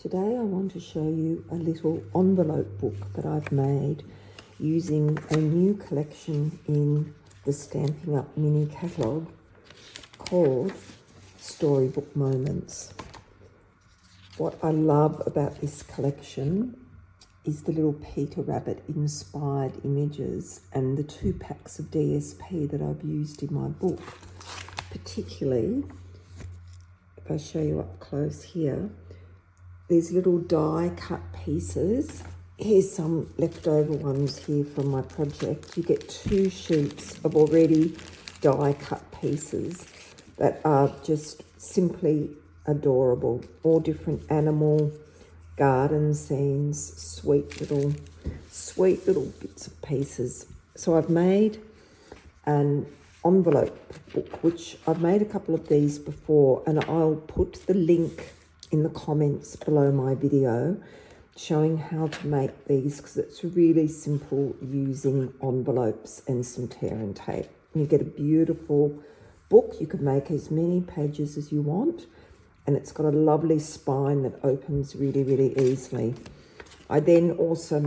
Today I want to show you a little envelope book that I've made using a new collection in the Stampin' Up mini catalogue called Storybook Moments. What I love about this collection is the little Peter Rabbit inspired images and the 2 packs of DSP that I've used in my book. Particularly, if I show you up close here, these little die cut pieces. Here's some leftover ones here from my project. You get 2 sheets of already die cut pieces that are just simply adorable. All different animal, garden scenes, sweet little bits of pieces. So I've made an envelope book, which I've made a couple of these before, and I'll put the link in the comments below my video showing how to make these, because it's really simple using envelopes and some tear and tape. You get a beautiful book. You can make as many pages as you want, and it's got a lovely spine that opens really easily. I then also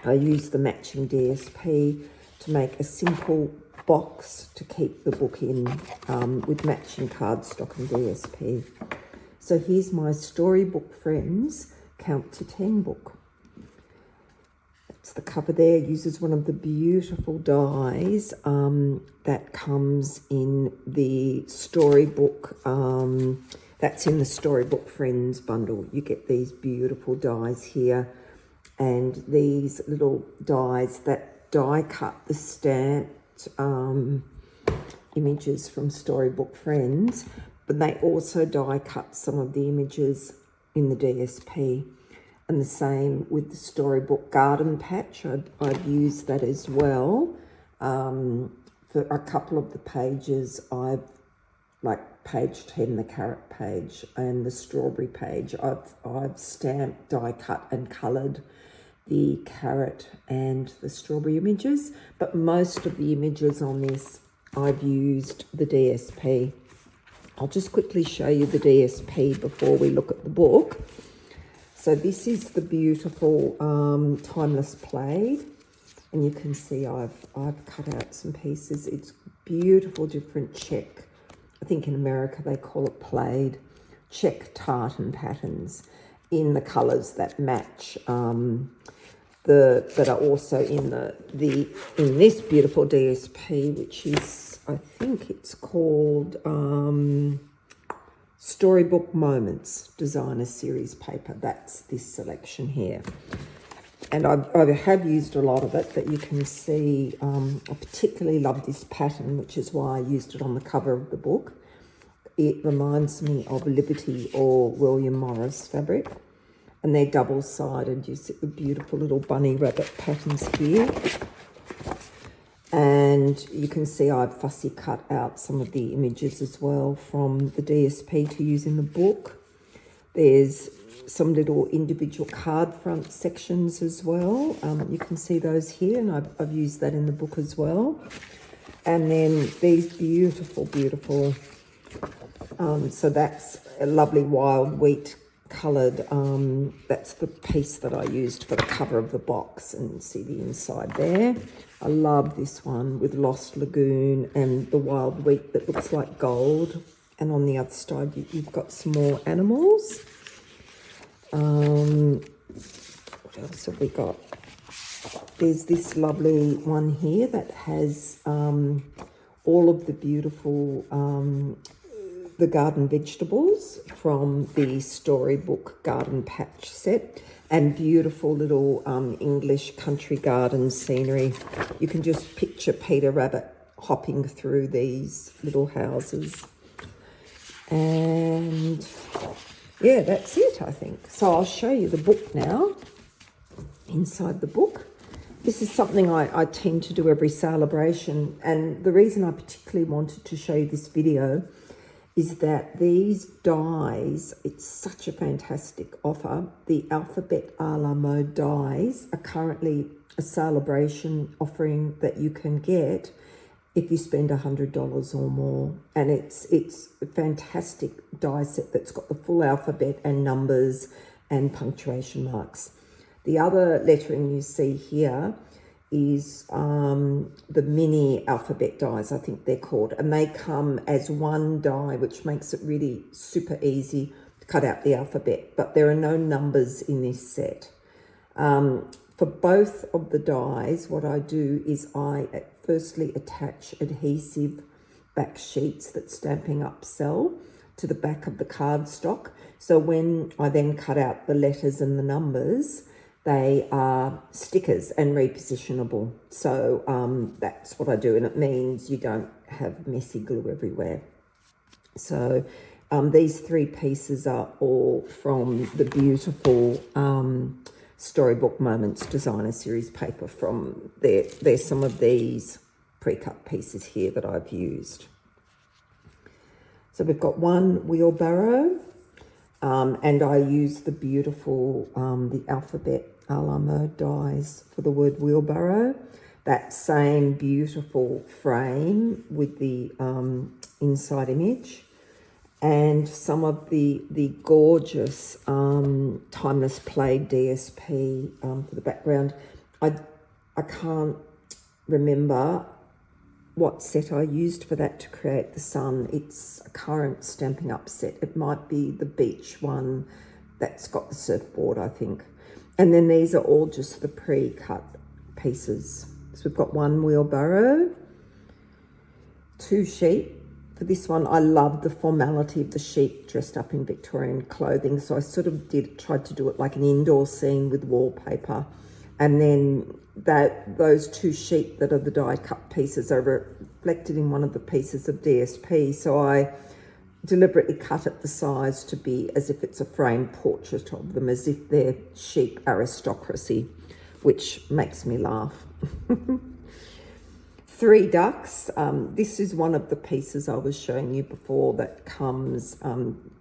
I use the matching DSP to make a simple box to keep the book in with matching cardstock and DSP. So here's my Storybook Friends Count to 10 book. That's the cover there. It uses one of the beautiful dies that comes in the Storybook, that's in the Storybook Friends bundle. You get these beautiful dies here and these little dies that die cut the stamped images from Storybook Friends, but they also die cut some of the images in the DSP. And the same with the Storybook Garden Patch. I've used that as well. For a couple of the pages, like page 10, the carrot page, and the strawberry page, I've stamped, die cut and coloured the carrot and the strawberry images. But most of the images on this, I've used the DSP. I'll just quickly show you the DSP before we look at the book. So this is the beautiful Timeless Plaid, and you can see I've cut out some pieces. It's beautiful, different check. I think in America they call it plaid, check tartan patterns in the colours that match that are also in in this beautiful DSP, which is, I think it's called Storybook Moments Designer Series paper. That's this selection here. And I have used a lot of it, but you can see I particularly love this pattern, which is why I used it on the cover of the book. It reminds me of Liberty or William Morris fabric, and they're double-sided. You see the beautiful little bunny rabbit patterns here. And you can see I've fussy cut out some of the images as well from the DSP to use in the book. There's some little individual card front sections as well. You can see those here, and I've used that in the book as well. And then these beautiful, so that's a lovely wild wheat coloured, that's the piece that I used for the cover of the box, and see the inside there. I love this one with Lost Lagoon and the wild wheat that looks like gold, and on the other side you've got some more animals. What else have we got? There's this lovely one here that has all of the beautiful the garden vegetables from the Storybook Garden Patch set, and beautiful little English country garden scenery. You can just picture Peter Rabbit hopping through these little houses. And yeah, that's it, I think. So I'll show you the book now. Inside the book, this is something I tend to do every celebration, and the reason I particularly wanted to show you this video is that these dies, it's such a fantastic offer. The Alphabet a la Mode dies are currently a celebration offering that you can get if you spend $100 or more. And it's a fantastic die set that's got the full alphabet and numbers and punctuation marks. The other lettering you see here is the mini alphabet dies, I think they're called, and they come as one die, which makes it really super easy to cut out the alphabet, but there are no numbers in this set. For both of the dies, what I do is I firstly attach adhesive back sheets that Stampin' Up sell to the back of the cardstock. So when I then cut out the letters and the numbers, they are stickers and repositionable. So that's what I do, and it means you don't have messy glue everywhere. So these 3 pieces are all from the beautiful Storybook Moments Designer Series paper from there. There's some of these pre-cut pieces here that I've used. So we've got one wheelbarrow, and I use the beautiful, the alphabet a la mode dies for the word wheelbarrow. That same beautiful frame with the inside image, and some of the gorgeous Timeless Plaid DSP for the background. I can't remember what set I used for that to create the sun. It's a current Stampin' Up set. It might be the beach one that's got the surfboard, I think. And then these are all just the pre-cut pieces. So we've got one wheelbarrow, 2 sheep. For this one, I love the formality of the sheep dressed up in Victorian clothing. So I sort of tried to do it like an indoor scene with wallpaper. And then those 2 sheep that are the die cut pieces are reflected in one of the pieces of DSP. So I deliberately cut it the size to be as if it's a framed portrait of them, as if they're sheep aristocracy, which makes me laugh. 3 ducks. This is one of the pieces I was showing you before that comes,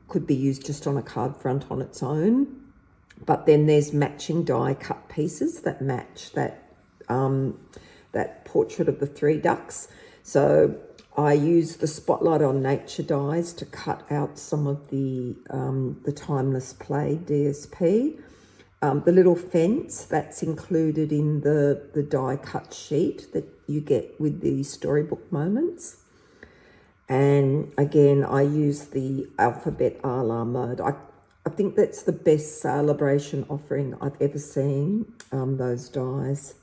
could be used just on a card front on its own. But then there's matching die cut pieces that match that portrait of the 3 ducks. So I use the Spotlight on Nature dies to cut out some of the Timeless Plaid DSP. The little fence that's included in the die cut sheet that you get with the Storybook Moments. And again, I use the alphabet a la mode. I think that's the best celebration offering I've ever seen, those dies.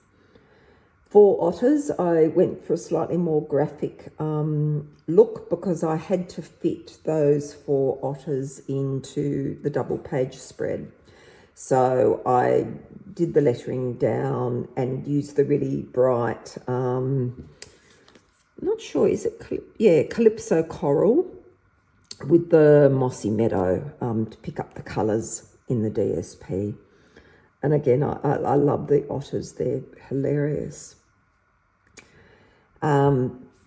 4 otters, I went for a slightly more graphic look because I had to fit those 4 otters into the double page spread. So I did the lettering down and used the really bright, I'm not sure, is it, Calypso Coral with the Mossy Meadow to pick up the colours in the DSP. And again, I love the otters, they're hilarious.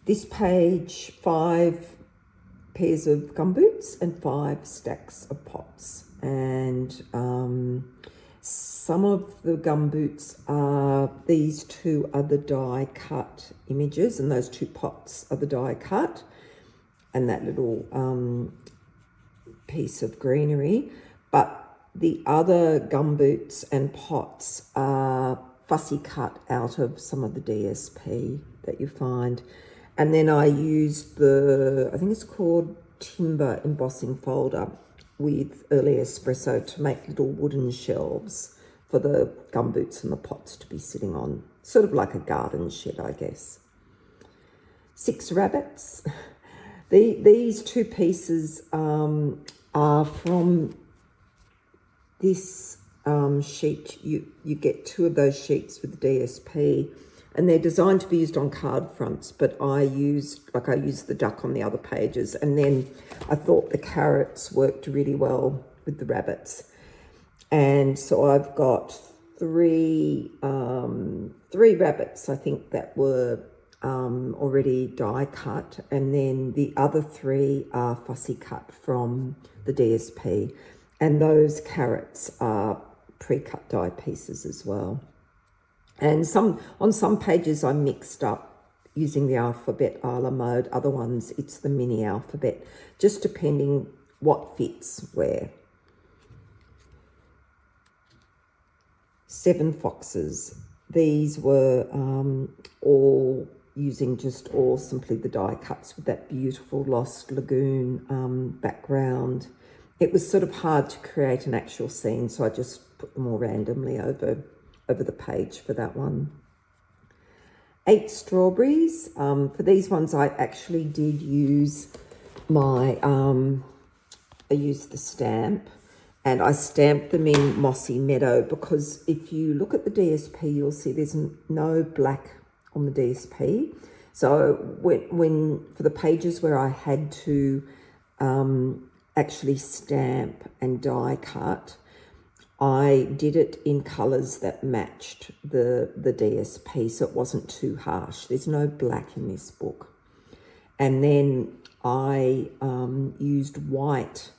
This page, 5 pairs of gumboots and 5 stacks of pots. And some of the gumboots are, these 2 are the die cut images, and those 2 pots are the die cut, and that little piece of greenery. But the other gumboots and pots are fussy cut out of some of the DSP that you find. And then I used I think it's called Timber embossing folder with early espresso to make little wooden shelves for the gumboots and the pots to be sitting on. Sort of like a garden shed, I guess. 6 rabbits. These 2 pieces are from this sheet. You get 2 of those sheets with the DSP, and they're designed to be used on card fronts, but I used the duck on the other pages, and then I thought the carrots worked really well with the rabbits. And so I've got 3 rabbits, I think, that were already die cut, and then the other 3 are fussy cut from the DSP, and those carrots are pre-cut die pieces as well. And on some pages I mixed up using the alphabet a la mode. Other ones, it's the mini alphabet, just depending what fits where. 7 foxes. These were all using simply the die cuts with that beautiful Lost Lagoon background. It was sort of hard to create an actual scene, so I just put them all randomly over the page for that one. 8 strawberries. For these ones, I actually did use my, I used the stamp, and I stamped them in Mossy Meadow, because if you look at the DSP, you'll see there's no black on the DSP. So when for the pages where I had to actually stamp and die cut, I did it in colours that matched the DSP, so it wasn't too harsh. There's no black in this book. And then I used white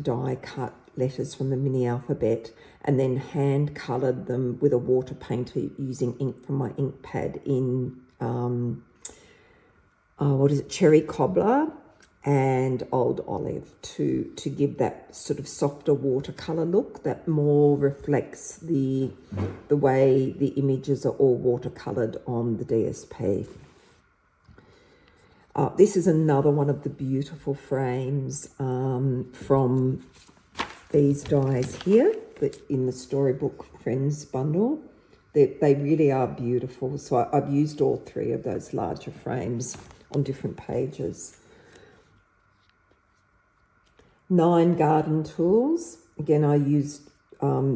die cut letters from the mini alphabet, and then hand coloured them with a water painter using ink from my ink pad in cherry cobbler and old olive to give that sort of softer watercolour look that more reflects the way the images are all watercoloured on the DSP. This is another one of the beautiful frames from these dies here in the Storybook Friends bundle. They really are beautiful. So I've used all 3 of those larger frames on different pages. 9 garden tools. Again, I used,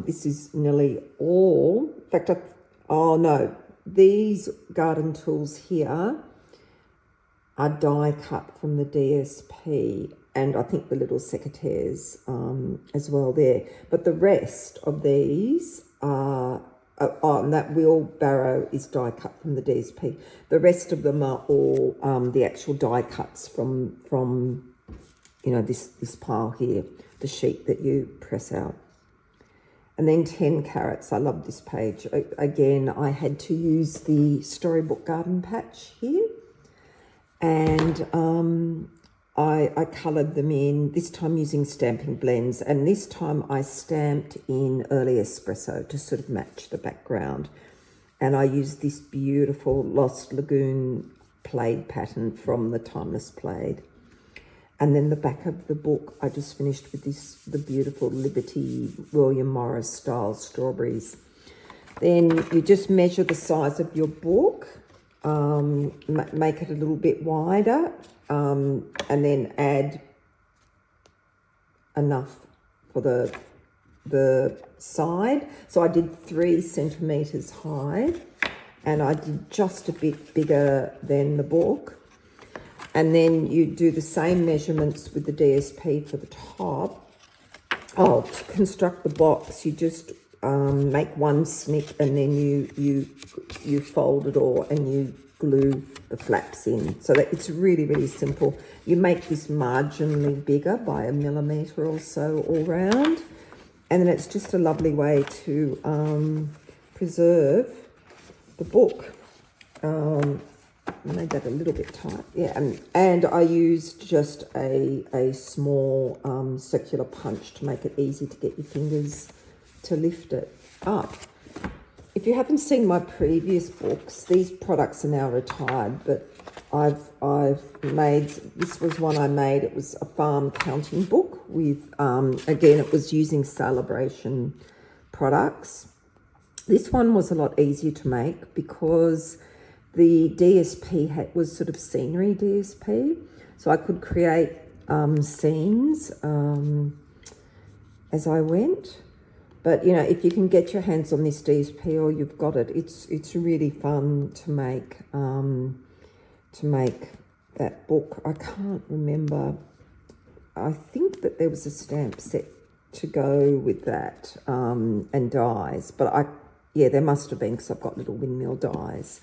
this is nearly all. In fact, these garden tools here are die cut from the DSP, and I think the little secateurs as well there. But the rest of these are, and that wheelbarrow is die cut from the DSP. The rest of them are all the actual die cuts from this pile here, the sheet that you press out. And then 10 carrots. I love this page. Again, I had to use the Storybook garden patch here. And I coloured them in, this time using stamping blends, and this time I stamped in early espresso to sort of match the background. And I used this beautiful Lost Lagoon plaid pattern from the Timeless Plaid. And then the back of the book, I just finished with the beautiful Liberty William Morris style strawberries. Then you just measure the size of your book. Make it a little bit wider, and then add enough for the side. So I did 3 centimetres high, and I did just a bit bigger than the book. And then you do the same measurements with the DSP for the top. To construct the box, you just make one snip, and then you fold it all and you glue the flaps in. So that it's really, really simple. You make this marginally bigger by a millimetre or so all round, and then it's just a lovely way to preserve the book. Made that a little bit tight, yeah, and I used just a small circular punch to make it easy to get your fingers to lift it up. If you haven't seen my previous books, these products are now retired, but I've made, this was one I made, it was a farm counting book with, again, it was using Celebration products. This one was a lot easier to make because the DSP was sort of scenery DSP, so I could create scenes as I went. But, if you can get your hands on this DSP, or you've got it, it's really fun to make that book. I can't remember. I think that there was a stamp set to go with that and dies. But there must have been, because I've got little windmill dies.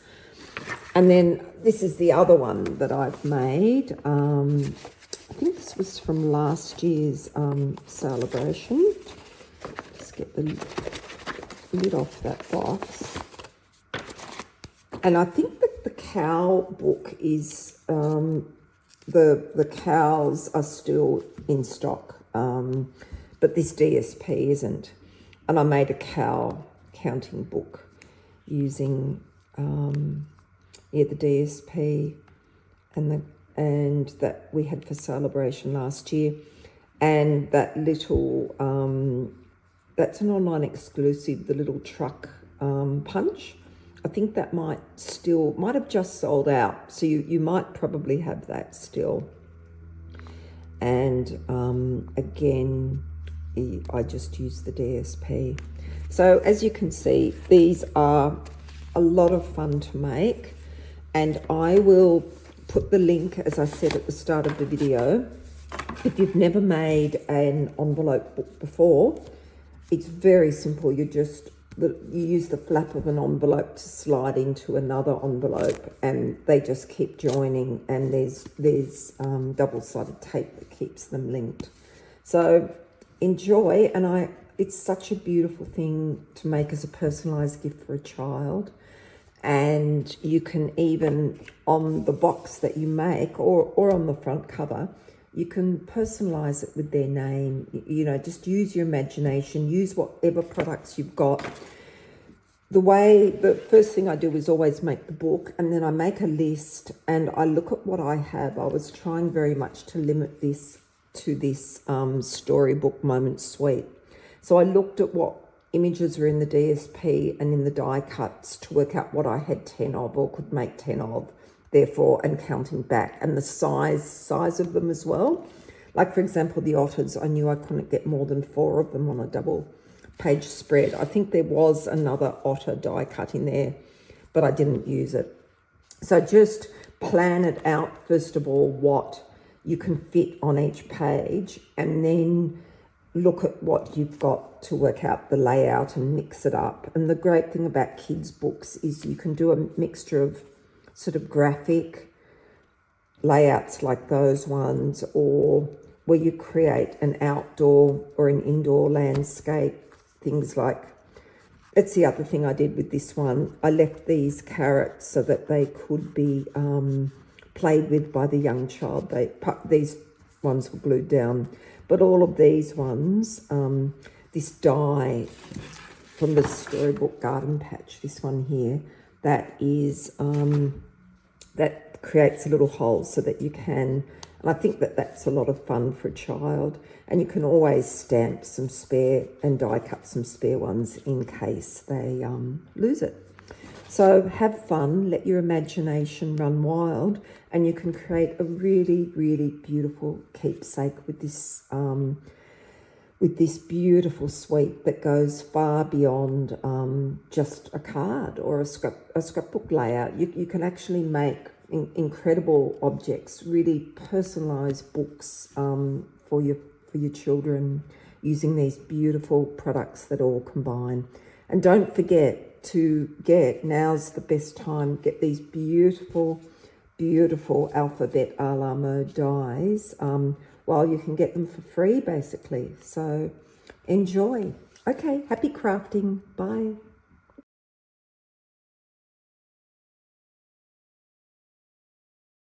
And then this is the other one that I've made. I think this was from last year's celebration. Just get the lid off that box. And I think the cow book is, the cows are still in stock, but this DSP isn't. And I made a cow counting book using the DSP and that we had for celebration last year, and that little that's an online exclusive, the little truck punch. I think that might have just sold out, so you might probably have that still. And again, I just used the DSP. So as you can see, these are a lot of fun to make, and I will put the link, as I said at the start of the video. If you've never made an envelope book before, it's very simple. You use the flap of an envelope to slide into another envelope, and they just keep joining, and there's double-sided tape that keeps them linked. So enjoy, and it's such a beautiful thing to make as a personalized gift for a child. And you can even, on the box that you make or on the front cover, you can personalize it with their name. You know, just use your imagination, use whatever products you've got. The first thing I do is always make the book, and then I make a list and I look at what I have. I was trying very much to limit this to this Storybook Moment Suite. So I looked at what images are in the DSP and in the die cuts to work out what I had 10 of or could make 10 of, therefore, and counting back, and the size of them as well. Like, for example, the otters, I knew I couldn't get more than 4 of them on a double page spread. I think there was another otter die cut in there, but I didn't use it. So just plan it out, first of all, what you can fit on each page, and then look at what you've got to work out the layout and mix it up. And the great thing about kids' books is you can do a mixture of sort of graphic layouts like those ones, or where you create an outdoor or an indoor landscape, things like, that's the other thing I did with this one. I left these carrots so that they could be played with by the young child. These ones were glued down, but all of these ones, this die from the Storybook Garden Patch, this one here, that is that creates a little hole so that you can, and I think that that's a lot of fun for a child. And you can always stamp some spare and die cut some spare ones in case they lose it. So have fun, let your imagination run wild, and you can create a really, really beautiful keepsake with this beautiful suite that goes far beyond just a card or a scrapbook layout. You can actually make incredible objects, really personalized books for your children, using these beautiful products that all combine. And don't forget to now's the best time, get these beautiful alphabet a la mode dies while you can get them for free, basically. So enjoy. Okay, happy crafting. Bye.